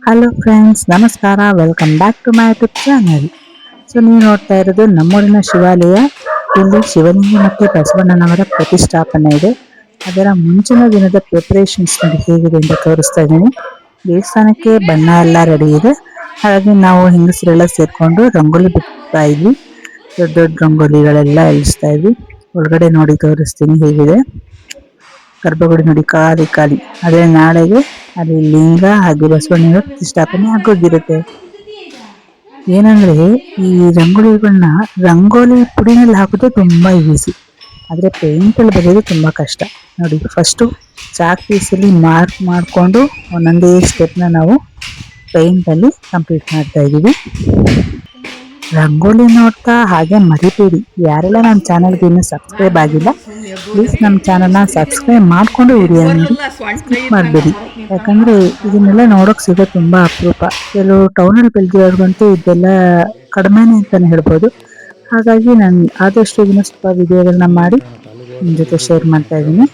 Hello friends, ನಮಸ್ಕಾರ. Welcome back to my YouTube channel. So ನೀವು ನೋಡ್ತಾ ಇರೋದು ನಮ್ಮೂರಿನ ಶಿವಾಲಯ. ಇಲ್ಲಿ ಶಿವಲಿಂಗ ಮತ್ತು ಬಸವಣ್ಣನವರ ಪ್ರತಿಷ್ಠಾಪನೆ ಇದೆ. ಅದರ ಮುಂಚಿನ ದಿನದ ಪ್ರಿಪರೇಷನ್ಸ್ ನೋಡಿ ಹೇಗಿದೆ ಅಂತ ತೋರಿಸ್ತಾ ಇದ್ದೀನಿ. ದೇವಸ್ಥಾನಕ್ಕೆ ಬಣ್ಣ ಎಲ್ಲ ರೆಡಿ ಇದೆ. ಹಾಗಾಗಿ ನಾವು ಹೆಂಗಸರೆಲ್ಲ ಸೇರ್ಕೊಂಡು ರಂಗೋಲಿ ಬಿಡ್ತಾ ಇದ್ವಿ. ದೊಡ್ಡ ದೊಡ್ಡ ರಂಗೋಲಿಗಳೆಲ್ಲ ಇಳಿಸ್ತಾ ಇದ್ವಿ. ಒಳಗಡೆ ನೋಡಿ ತೋರಿಸ್ತೀನಿ ಹೇಗಿದೆ. ಗರ್ಭಗುಡಿ ನೋಡಿ ಖಾಲಿ ಖಾಲಿ. ಆದ್ರೆ ನಾಳೆಗೆ ಅಲ್ಲಿ ಲಿಂಗ ಹಾಗೆ ಬಸವಣ್ಣನ ಪ್ರತಿಷ್ಠಾಪನೆ ಆಗೋಗಿರುತ್ತೆ. ಏನಂದ್ರೆ ಈ ರಂಗೋಲಿಗಳನ್ನ ರಂಗೋಲಿ ಪುಡಿನಲ್ಲಿ ಹಾಕೋದು ತುಂಬಾ ಈಸಿ, ಆದ್ರೆ ಪೇಂಟ್ ಅಲ್ಲಿ ಬರೆಯೋದು ತುಂಬಾ ಕಷ್ಟ. ನೋಡಿ, ಫಸ್ಟ್ ಚಾಕ್ ಪೀಸಲ್ಲಿ ಮಾರ್ಕ್ ಮಾಡಿಕೊಂಡು ಒಂದೊಂದೇ ಸ್ಟೆಪ್ನ ನಾವು ಪೇಂಟ್ ಅಲ್ಲಿ ಕಂಪ್ಲೀಟ್ ಮಾಡ್ತಾ ಇದೀವಿ. ರಂಗೋಲಿ ನೋಡ್ತಾ ಹಾಗೆ ಮರಿಬೇಡಿ, ಯಾರೆಲ್ಲ ನಮ್ಮ ಚಾನಲ್ಗೆ ಇನ್ನೂ ಸಬ್ಸ್ಕ್ರೈಬ್ ಆಗಿಲ್ಲ ಪ್ಲೀಸ್ ನಮ್ಮ ಚಾನಲ್ನ ಸಬ್ಸ್ಕ್ರೈಬ್ ಮಾಡಿಕೊಂಡು ವಿಡಿಯೋ ನೋಡಿ ಸ್ಕಿಪ್ ಮಾಡಬೇಡಿ. ಯಾಕಂದ್ರೆ ಇದನ್ನೆಲ್ಲ ನೋಡೋಕೆ ಸಿಗೋದು ತುಂಬಾ ಅಪರೂಪ. ಕೆಲವು ಟೌನಲ್ಲಿ ಬೆಳೆದಿರೋರ್ಗಂತೂ ಇದೆಲ್ಲ ಕಡಿಮೆನೇ ಅಂತಾನೆ ಹೇಳ್ಬೋದು. ಹಾಗಾಗಿ ನಾನು ಆದಷ್ಟು ಇದನ್ನ ಸ್ವಲ್ಪ ವಿಡಿಯೋಗಳನ್ನ ಮಾಡಿ ನಿಮ್ಮ ಜೊತೆ ಶೇರ್ ಮಾಡ್ತಾ ಇದ್ದೀನಿ.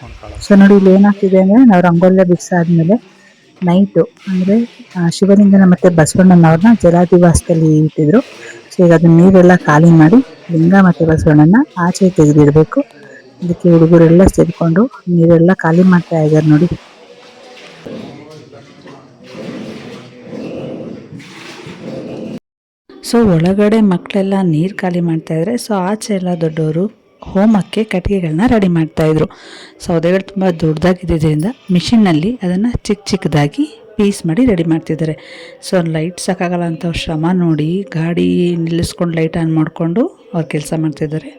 ಸೊ ನೋಡಿ, ಇಲ್ಲಿ ಏನಾಗ್ತಿದೆ ಅಂದ್ರೆ ನಾವು ರಂಗೋಲಿ ಬಿಡಿಸಾದ್ಮೇಲೆ ನೈಟು ಅಂದ್ರೆ ಶಿವಲಿಂಗನ ಮತ್ತೆ ಬಸವಣ್ಣನವ್ರನ್ನ ಜಲಾದಿವಾಸದಲ್ಲಿ ಇಟ್ಟಿದ್ರು. ಸೊ ಈಗ ಅದನ್ನ ನೀರೆಲ್ಲ ಖಾಲಿ ಮಾಡಿ ಲಿಂಗ ಮತ್ತೆ ಬಸವಣ್ಣನ ಆಚೆ ತೆಗೆದಿಡ್ಬೇಕು. ಅದಕ್ಕೆ ಹುಡುಗರೆಲ್ಲ ಸೇರ್ಕೊಂಡು ನೀರೆಲ್ಲ ಖಾಲಿ ಮಾಡ್ತಾ ಇದ್ದಾರೆ ನೋಡಿ. ಸೊ ಒಳಗಡೆ ಮಕ್ಕಳೆಲ್ಲ ನೀರು ಖಾಲಿ ಮಾಡ್ತಾ ಇದ್ದಾರೆ. ಸೊ ಆಚೆ ಎಲ್ಲ ದೊಡ್ಡವರು ಹೋಮಕ್ಕೆ ಕಟ್ಟಿಗೆಗಳನ್ನ ರೆಡಿ ಮಾಡ್ತಾ ಇದ್ರು. ಸೌದೆಗಳು ತುಂಬ ದೊಡ್ಡದಾಗಿದ್ದರಿಂದ ಮಿಷಿನ್ನಲ್ಲಿ ಅದನ್ನು ಚಿಕ್ಕ ಚಿಕ್ಕದಾಗಿ ಪೀಸ್ ಮಾಡಿ ರೆಡಿ ಮಾಡ್ತಿದ್ದಾರೆ. ಸೊ ಲೈಟ್ ಸಾಕಾಗಲ್ಲ ಅಂತ ಶ್ರಮ ನೋಡಿ ಗಾಡಿ ನಿಲ್ಲಿಸ್ಕೊಂಡು ಲೈಟ್ ಆನ್ ಮಾಡಿಕೊಂಡು ಅವ್ರು ಕೆಲಸ ಮಾಡ್ತಿದ್ದಾರೆ.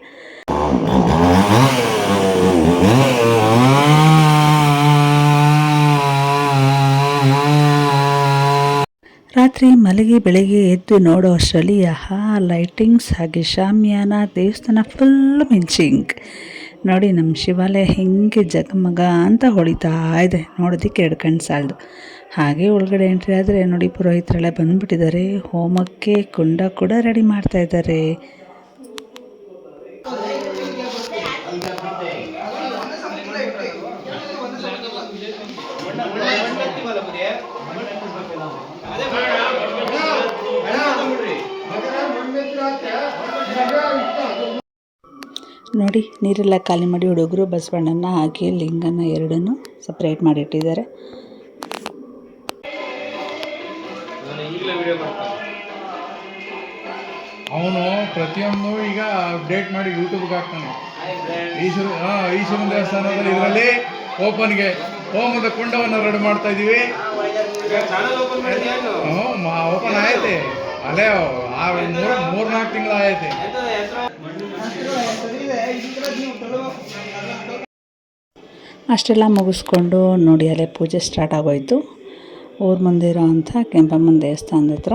ರಾತ್ರಿ ಮಲಗಿ ಬೆಳಗ್ಗೆ ಎದ್ದು ನೋಡೋ ಅಷ್ಟರಲ್ಲಿ ಆಹಾ, ಲೈಟಿಂಗ್ಸ್ ಹಾಗೆ ಶಾಮಿಯಾನ, ದೇವಸ್ಥಾನ ಫುಲ್ ಮಿಂಚಿಂಗ್ ನೋಡಿ. ನಮ್ಮ ಶಿವಾಲಯ ಹೆಂಗೆ ಜಗಮಗ ಅಂತ ಹೊಳಿತಾ ಇದೆ, ನೋಡೋದಕ್ಕೆ ಎರಡು ಕಣ್ಣು ಸಾಲದು. ಹಾಗೆ ಒಳಗಡೆ ಎಂಟ್ರಿ ಆದರೆ ನೋಡಿ, ಪುರೋಹಿತರೆಲ್ಲ ಬಂದುಬಿಟ್ಟಿದ್ದಾರೆ. ಹೋಮಕ್ಕೆ ಕುಂಡ ಕೂಡ ರೆಡಿ ಮಾಡ್ತಾ ಇದ್ದಾರೆ. ನೋಡಿ, ನೀರೆಲ್ಲ ಖಾಲಿ ಮಾಡಿ ಹುಡುಗರು ಬಸವಣ್ಣನ ಹಾಗೆ ಲಿಂಗನ ಎರಡನ್ನು ಸಪ್ರೇಟ್ ಮಾಡಿಟ್ಟಿದ್ದಾರೆ. ಅವನು ಪ್ರತಿಯೊಂದು ಈಗ ಅಪ್ಡೇಟ್ ಮಾಡಿ ಯೂಟ್ಯೂಬ್ಗೆ ಹಾಕ್ತಾನೆ. ಈಶ್ವರನ ದೇವಸ್ಥಾನದಲ್ಲಿ ಇದರಲ್ಲಿ ಓಪನ್ಗೆ ಹೋಮದ ಕುಂಡವನ್ನು ರೆಡಿ ಮಾಡ್ತಾ ಇದೀವಿ. ಓಪನ್ ಆಯ್ತೆ, ಅಲ್ಲೇ ಮೂರ್ನಾಲ್ಕು ತಿಂಗಳು ಆಯ್ತೆ. ಅಷ್ಟೆಲ್ಲ ಮುಗಿಸ್ಕೊಂಡು ನೋಡಿ, ಅಲ್ಲೇ ಪೂಜೆ ಸ್ಟಾರ್ಟ್ ಆಗೋಯ್ತು. ಊರ ಮುಂದೆ ಇರೋವಂಥ ಕೆಂಪಮ್ಮನ ದೇವಸ್ಥಾನದ ಹತ್ರ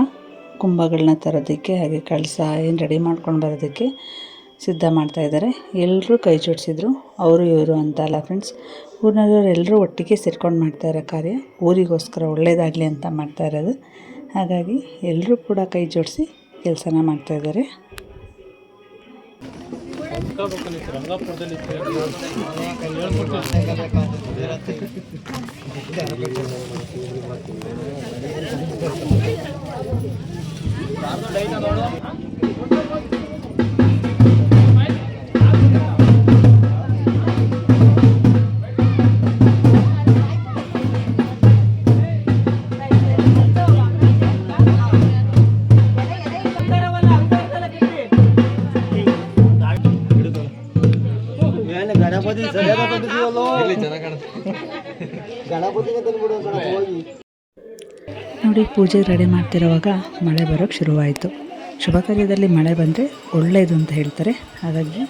ಕುಂಭಗಳನ್ನ ತರೋದಕ್ಕೆ ಹಾಗೆ ಕಳಸ ಏನು ರೆಡಿ ಮಾಡ್ಕೊಂಡು ಬರೋದಕ್ಕೆ ಸಿದ್ಧ ಮಾಡ್ತಾಯಿದ್ದಾರೆ. ಎಲ್ಲರೂ ಕೈ ಜೋಡಿಸಿದ್ರು, ಅವರು ಇವರು ಅಂತ ಅಲ್ಲ ಫ್ರೆಂಡ್ಸ್, ಊರಿನವರು ಎಲ್ಲರೂ ಒಟ್ಟಿಗೆ ಸೇರ್ಕೊಂಡು ಮಾಡ್ತಾಯಿರೋ ಕಾರ್ಯ ಊರಿಗೋಸ್ಕರ ಒಳ್ಳೆಯದಾಗಲಿ ಅಂತ ಮಾಡ್ತಾ ಇರೋದು. ಹಾಗಾಗಿ ಎಲ್ಲರೂ ಕೂಡ ಕೈ ಜೋಡಿಸಿ ಕೆಲಸನ ಮಾಡ್ತಾಯಿದ್ದಾರೆ. ನೋಡಿ, ಪೂಜೆ ರೆಡಿ ಮಾಡ್ತಿರೋವಾಗ ಮಳೆ ಬರೋಕ್ಕೆ ಶುರುವಾಯಿತು. ಶುಭ ಕಾರ್ಯದಲ್ಲಿ ಮಳೆ ಬಂದರೆ ಒಳ್ಳೆಯದು ಅಂತ ಹೇಳ್ತಾರೆ. ಹಾಗಾಗಿ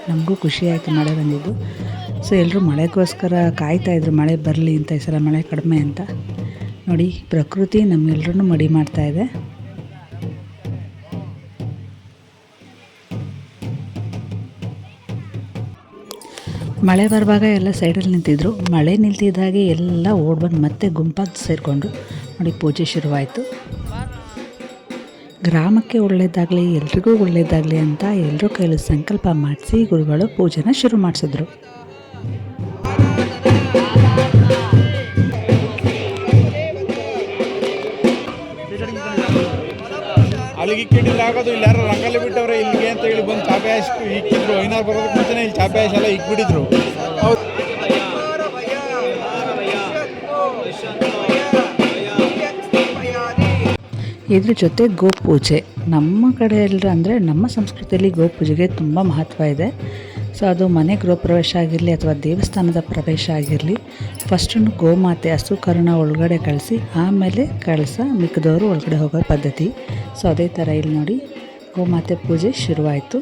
ನಮಗೂ ಖುಷಿಯಾಯಿತು ಮಳೆ ಬಂದಿದ್ದು. ಸೊ ಎಲ್ಲರೂ ಮಳೆಗೋಸ್ಕರ ಕಾಯ್ತಾಯಿದ್ರು, ಮಳೆ ಬರಲಿ ಅಂತ, ಈ ಸಲ ಮಳೆ ಕಡಿಮೆ ಅಂತ. ನೋಡಿ, ಪ್ರಕೃತಿ ನಮ್ಮೆಲ್ಲರೂ ಮಡಿ ಮಾಡ್ತಾಯಿದೆ. ಮಳೆ ಬರುವಾಗ ಎಲ್ಲ ಸೈಡಲ್ಲಿ ನಿಂತಿದ್ರು. ಮಳೆ ನಿಲ್ತಿದ್ದಾಗೆ ಎಲ್ಲ ಓಡ್ಬಂದು ಮತ್ತೆ ಗುಂಪಾಗಿ ಸೇರಿಕೊಂಡು ನೋಡಿ ಪೂಜೆ ಶುರುವಾಯಿತು. ಗ್ರಾಮಕ್ಕೆ ಒಳ್ಳೆಯದಾಗಲಿ, ಎಲ್ರಿಗೂ ಒಳ್ಳೆಯದಾಗಲಿ ಅಂತ ಎಲ್ಲರೂ ಕೈಲಿ ಸಂಕಲ್ಪ ಮಾಡಿಸಿ ಗುರುಗಳು ಪೂಜೆನ ಶುರು ಮಾಡಿಸಿದ್ರು. ಅಲ್ಲಿಗೆ ಇಕ್ಕಿಟ್ಟಿದ್ರೆ ಆಗೋದು. ಇಲ್ಲಿ ಯಾರು ರಂಗಲ್ಲಿ ಬಿಟ್ಟವ್ರೆ ಇಲ್ಲಿಗೆ ಅಂತ ಹೇಳಿ ಬಂದು ಚಾಪೆ ಹಾಕಿ ಇಕ್ಕಿದ್ರು. ಐನಾರು ಬರೋದಕ್ಕೆ ಮುಂಚೆನೇ ಇಲ್ಲಿ ಚಾಪೆ ಹಾಕಿ ಎಲ್ಲ ಇಕ್ಬಿಟ್ಟಿದ್ರು. ಹೌದು. ಇದ್ರ ಜೊತೆ ಗೋಪೂಜೆ ನಮ್ಮ ಕಡೆ ಎಲ್ಲರೂ ಅಂದರೆ ನಮ್ಮ ಸಂಸ್ಕೃತಿಯಲ್ಲಿ ಗೋಪೂಜೆಗೆ ತುಂಬ ಮಹತ್ವ ಇದೆ. ಸೊ ಅದು ಮನೆ ಗೃಹ ಪ್ರವೇಶ ಆಗಿರಲಿ ಅಥವಾ ದೇವಸ್ಥಾನದ ಪ್ರವೇಶ ಆಗಿರಲಿ, ಫಸ್ಟು ಗೋಮಾತೆ ಹಸು ಕರುನ ಒಳಗಡೆ ಕಳಿಸಿ ಆಮೇಲೆ ಕಳಸ ಮಿಕ್ಕಿದವರು ಒಳಗಡೆ ಹೋಗೋ ಪದ್ಧತಿ. ಸೊ ಅದೇ ಥರ ಇಲ್ಲಿ ನೋಡಿ ಗೋಮಾತೆ ಪೂಜೆ ಶುರುವಾಯಿತು.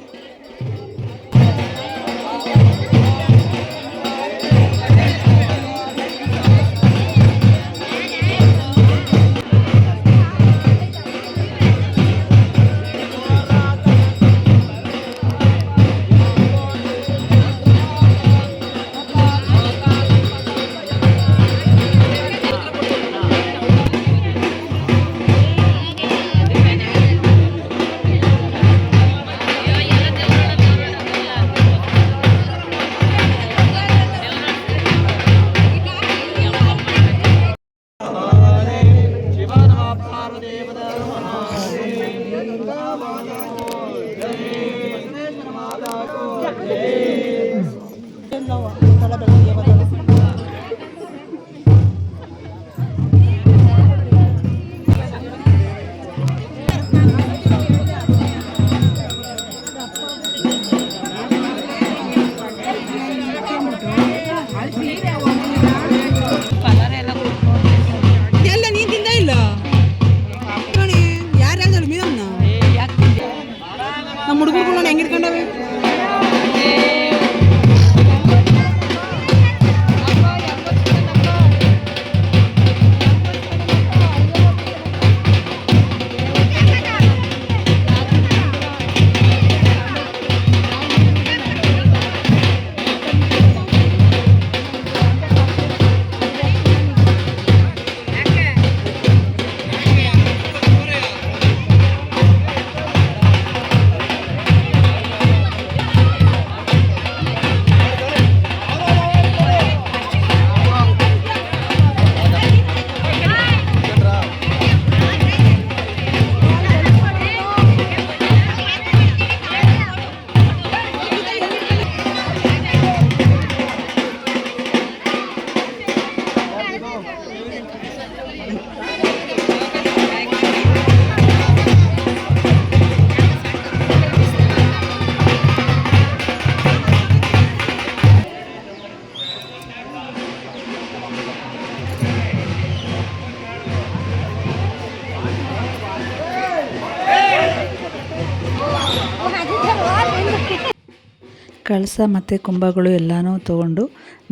ಕಳಸ ಮತ್ತು ಕುಂಭಗಳು ಎಲ್ಲನೂ ತೊಗೊಂಡು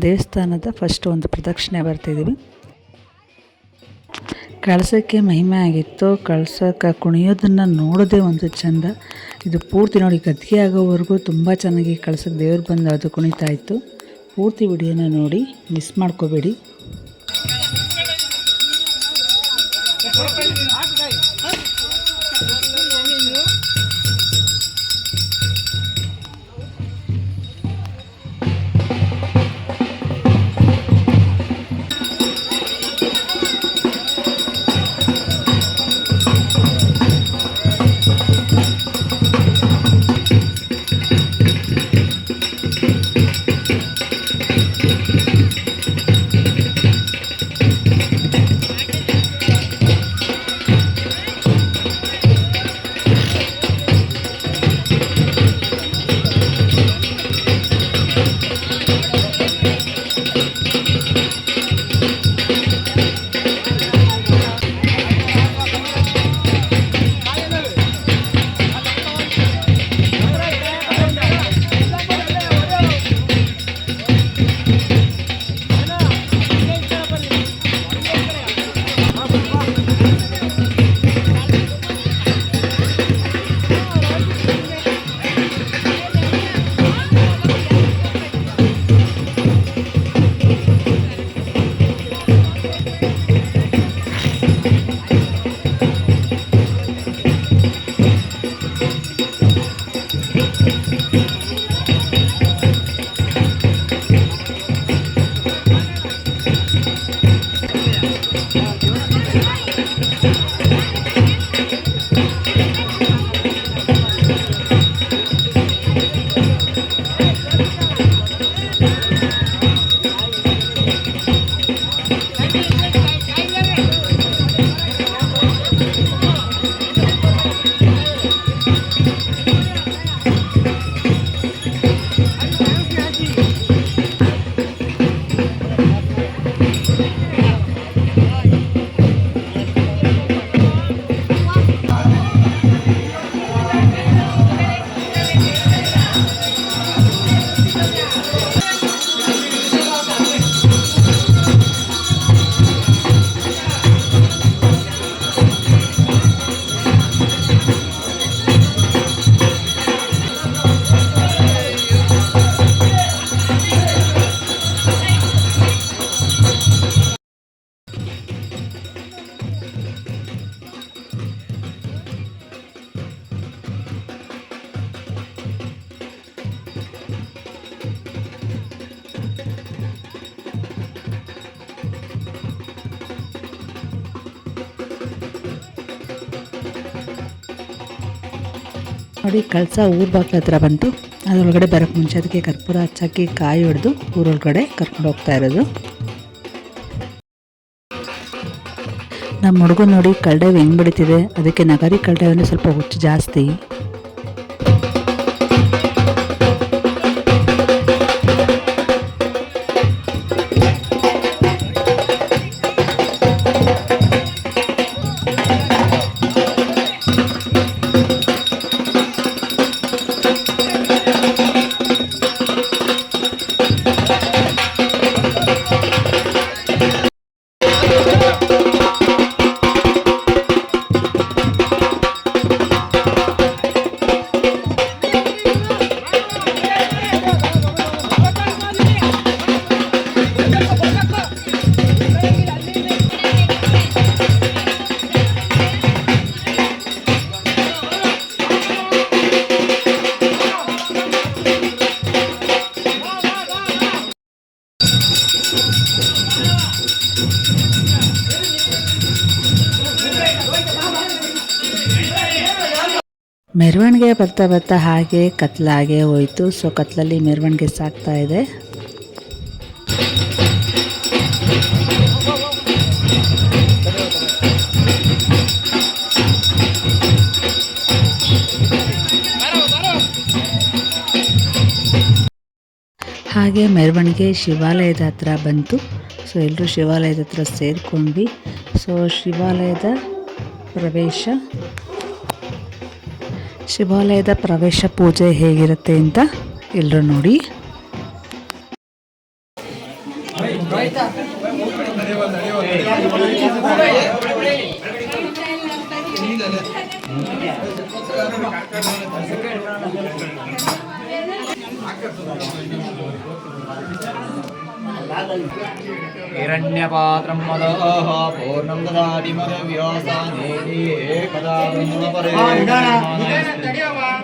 ದೇವಸ್ಥಾನದ ಫಸ್ಟ್ ಒಂದು ಪ್ರದಕ್ಷಿಣೆ ಬರ್ತಿದ್ದೀವಿ. ಕಳಸಕ್ಕೆ ಮಹಿಮೆ ಆಗಿತ್ತು. ಕಳಸಕ್ಕೆ ಕುಣಿಯೋದನ್ನು ನೋಡೋದೇ ಒಂದು ಚೆಂದ. ಇದು ಪೂರ್ತಿ ನೋಡಿ ಗದ್ಗೆ ಆಗೋವರೆಗೂ ತುಂಬ ಚೆನ್ನಾಗಿ ಕಳಸಕ್ಕೆ ದೇವ್ರು ಬಂದು ಅದು ಕುಣಿತಾ ಇತ್ತು. ಪೂರ್ತಿ ವಿಡಿಯೋನ ನೋಡಿ, ಮಿಸ್ ಮಾಡ್ಕೋಬೇಡಿ. ನೋಡಿ ಕಳಸ ಊರ್ ಬಾಗ್ಲ ಹತ್ರ ಬಂತು. ಅದರೊಳಗಡೆ ಬರೋಕ್ಕೆ ಮುಂಚೆ ಅದಕ್ಕೆ ಕರ್ಪೂರ ಹಚ್ಚಾಕಿ ಕಾಯಿ ಹೊಡೆದು ಊರೊಳಗಡೆ ಕರ್ಕೊಂಡು ಹೋಗ್ತಾ ಇರೋದು. ನಮ್ಮ ಹುಡುಗ ನೋಡಿ ಕಳ್ಳೆವ್ ಹೆಂಗ್ ಬಿಡ್ತಿದೆ. ಅದಕ್ಕೆ ನಗರಿ ಕಳ್ಳೆವ್ ಅಂದರೆ ಸ್ವಲ್ಪ ಹುಚ್ಚು ಜಾಸ್ತಿ. ಮೆರವಣಿಗೆ ಬರ್ತಾ ಬರ್ತಾ ಹಾಗೆ ಕತ್ಲಾಗೆ ಹೋಯಿತು. ಸೊ ಕತ್ಲಲ್ಲಿ ಮೆರವಣಿಗೆ ಸಾಗ್ತಾ ಇದೆ. ಹಾಗೆ ಮೆರವಣಿಗೆ ಶಿವಾಲಯದ ಹತ್ರ ಬಂತು. ಸೊ ಎಲ್ಲರೂ ಶಿವಾಲಯದ ಹತ್ರ ಸೇರ್ಕೊಂಡ್ವಿ. ಸೊ ಶಿವಾಲಯದ ಪ್ರವೇಶ ಪೂಜೆ ಹೇಗಿರುತ್ತೆ ಅಂತ ಎಲ್ಲರೂ ನೋಡಿ. हिरण्यपात्रं मदः पूर्णं ददाति मदव्यासानेति एकदा ब्रह्मपरे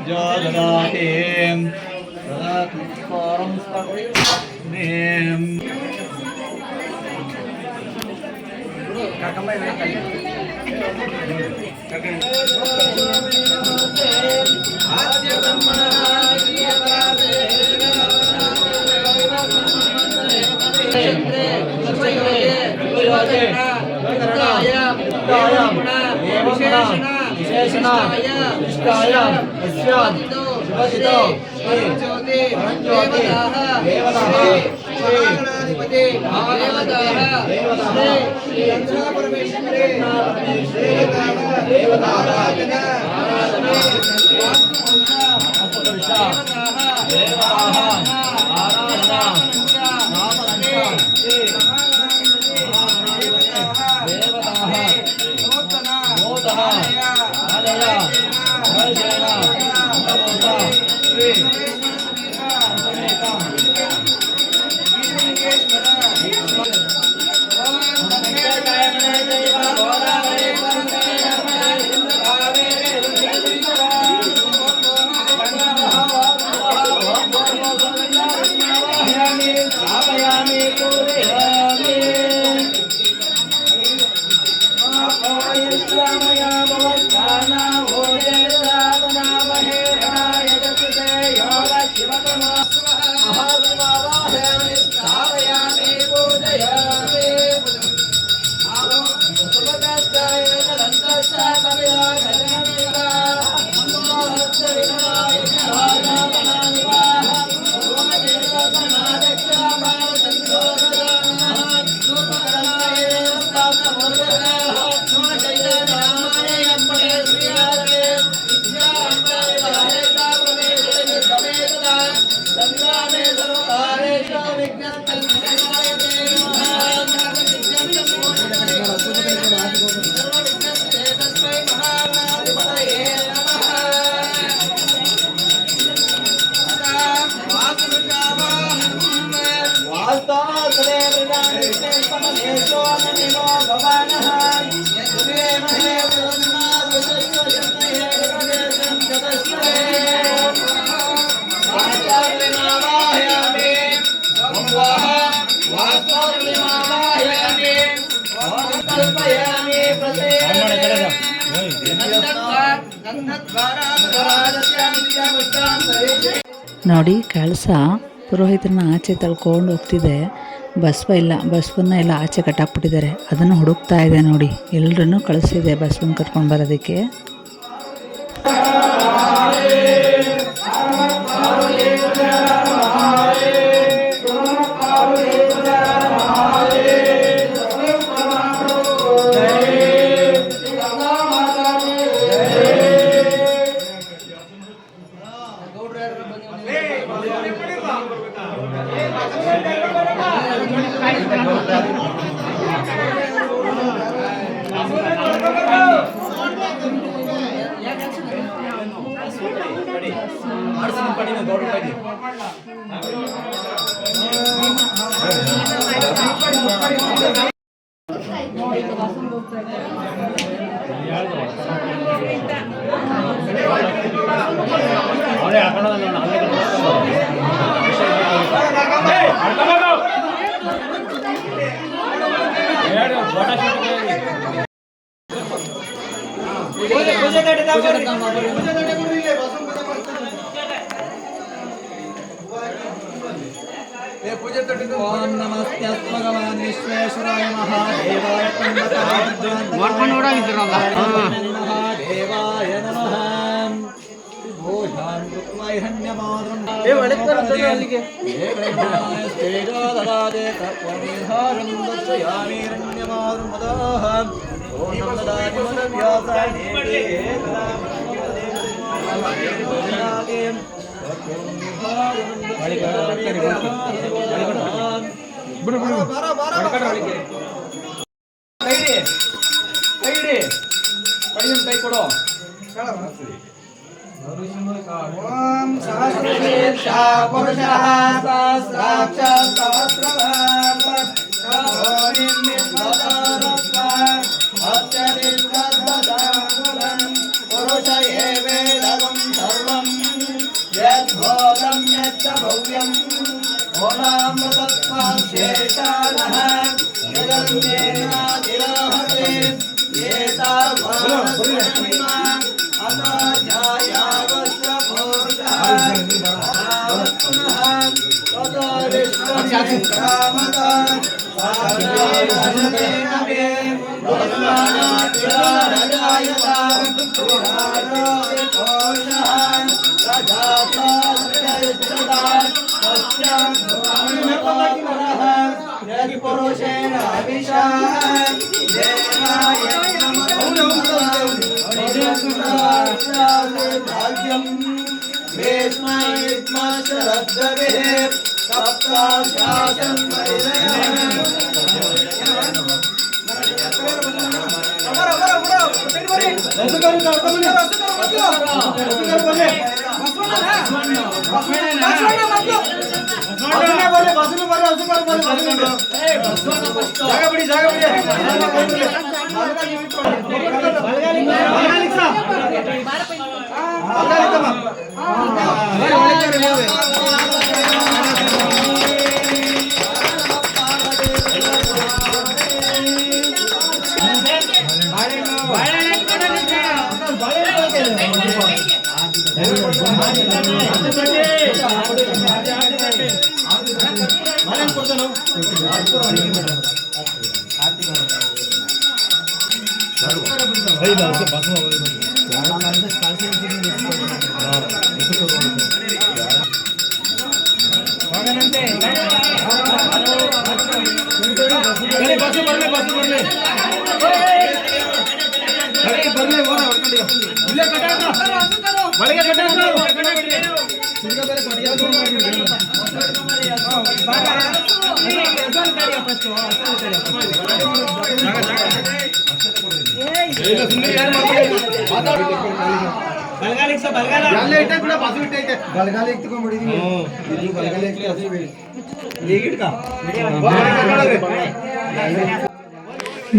जो ददाति परं स्पर्णेम् कल्पयामि प्रते ನೋಡಿ ಕಳಸ ಪುರೋಹಿತರನ್ನ ಆಚೆ ತಳ್ಕೊಂಡು ಹೋಗ್ತಿದೆ. ಬಸವ ಇಲ್ಲ, ಬಸವನ್ನ ಎಲ್ಲ ಆಚೆ ಕಟ್ಟಾಕ್ಬಿಟ್ಟಿದ್ದಾರೆ. ಅದನ್ನು ಹುಡುಕ್ತಾ ಇದೆ ನೋಡಿ. ಎಲ್ಲರನ್ನೂ ಕಳಿಸಿದೆ ಬಸವನ್ನ ಕರ್ಕೊಂಡು ಬರೋದಕ್ಕೆ. ಓಂ ನಮಸ್ತೆ ಭಗವಾನ್ ವಿಶ್ವೇಶ್ವರಾಯ ಮಹಾದೇವಾಯ ಮಹಾದೇವಾಯ ನಮಃ ಭೋಜಾನ್ ಕೃತ್ಮೈಹಣ್ಯಮಾದ್ರಂ ತೇಜೋದರಾದೆ ತತ್ವನಿಧಾರಂ ದರ್ಶಯಾಮಿರಣ್ಯಮಾದ್ರಂ ಮದಾಹ ಓಂ ನಮದಾದಿ ಮದವ್ಯಾಸಾಯ ಕೈ ಕೊಡೋ. ಓಂ ಸಹಸ್ರಶೀರ್ಷ ಪುರುಷಃ ಸಹಸ್ರಾಕ್ಷ ಸಹಸ್ರವಾನ್ ಪುರುಷ ಏವೇದಂ ಸರ್ವಂ ಯದ್ಭೂತಂ ಯಚ್ಚ ಭವ್ಯಂ ಓನಾಮೃತತ್ವಾಶೇಷಾನಃ ಯದನ್ಯೇನಾದಿರೋಹತೆ ಏತಾವಾಸ್ಮಾ ಅತಾಜಾಯಾವಸ್ಯ ಪೂರ್ಣಃ ಪುನಃ ತತೋ ವಿಶ್ವಮಿತ್ರಾಮತ ಸಾಧನಾನಮೇ ವಸ್ಮಾನಾತಿರಾಜಾಯತಾ पुरुषेण अभिषान् देवाय भाग्यं भीष्मैत्मश्रद्धभिः सप्ताशासन्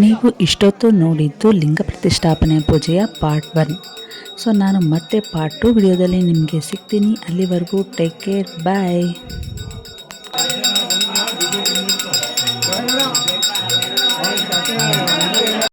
ನೀವು ಇಷ್ಟೊತ್ತು ನೋಡಿದ್ದು ಲಿಂಗ ಪ್ರತಿಷ್ಠಾಪನೆ ಪೂಜೆಯ ಪಾರ್ಟ್ 1. ಸೊ ನಾನು ಮತ್ತೆ ಪಾರ್ಟ್ 2 ವಿಡಿಯೋದಲ್ಲಿ ನಿಮಗೆ ಸಿಗ್ತೀನಿ. ಅಲ್ಲಿವರೆಗೂ ಟೇಕ್ ಕೇರ್, ಬಾಯ್.